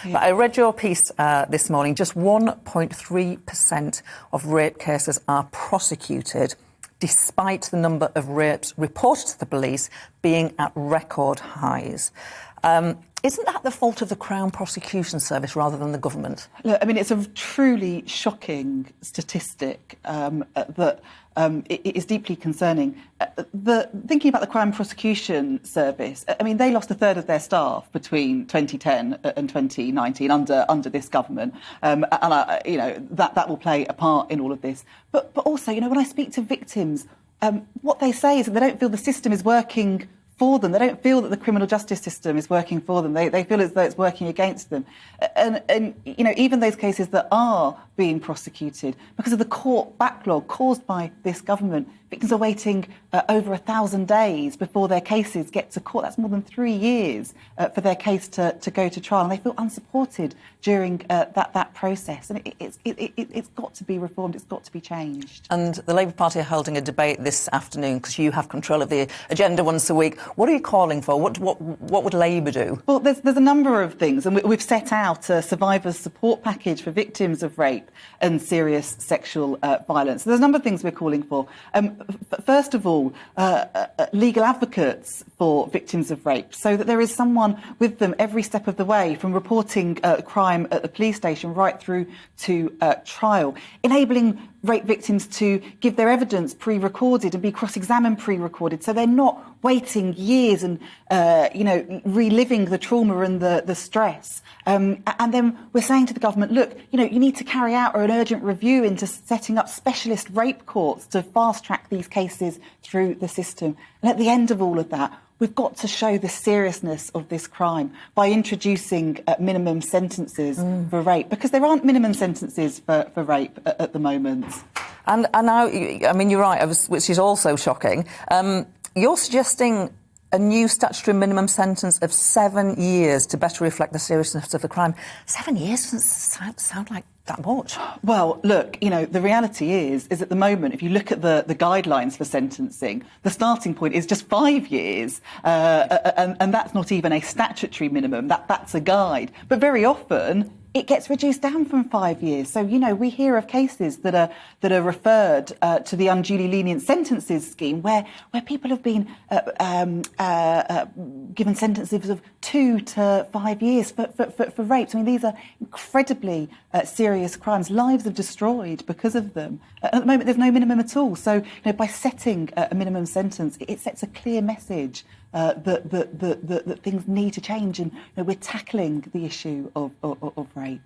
Yeah. But I read your piece this morning. Just 1.3% of rape cases are prosecuted, despite the number of rapes reported to the police being at record highs. Isn't that the fault of the Crown Prosecution Service rather than the government? Look, I mean, it's a truly shocking statistic that it is deeply concerning. Thinking about the Crown Prosecution Service, I mean, they lost a third of their staff between 2010 and 2019 under this government, and that will play a part in all of this. But also, when I speak to victims, what they say is that they don't feel the system is working for them. They don't feel that the criminal justice system is working for them. They feel as though it's working against them. And even those cases that are being prosecuted, because of the court backlog caused by this government, victims are waiting over 1,000 days before their cases get to court. That's more than 3 years for their case to go to trial. And they feel unsupported during that process. And it's got to be reformed. It's got to be changed. And the Labour Party are holding a debate this afternoon because you have control of the agenda once a week. What are you calling for? What would Labour do? Well, there's a number of things, and we've set out a survivors support package for victims of rape and serious sexual violence. So there's a number of things we're calling for. First of all, legal advocates for victims of rape, so that there is someone with them every step of the way, from reporting crime at the police station right through to trial, enabling rape victims to give their evidence pre-recorded and be cross-examined pre-recorded, so they're not waiting years and reliving the trauma and the stress. And then we're saying to the government, look, you need to carry out an urgent review into setting up specialist rape courts to fast-track these cases through the system. And at the end of all of that, we've got to show the seriousness of this crime by introducing minimum sentences for rape, because there aren't minimum sentences for rape at the moment. And now, I mean, you're right, which is also shocking. You're suggesting a new statutory minimum sentence of 7 years to better reflect the seriousness of the crime. 7 years doesn't sound like that much. Well, look, the reality is at the moment, if you look at the guidelines for sentencing, the starting point is just 5 years, and that's not even a statutory minimum. That's a guide. But very often it gets reduced down from 5 years. So, we hear of cases that are referred to the unduly lenient sentences scheme, where people have been given sentences of 2 to 5 years for rapes. I mean, these are incredibly serious crimes. Lives are destroyed because of them. At the moment, there's no minimum at all. So, by setting a minimum sentence, it sets a clear message that things need to change, and we're tackling the issue of rape.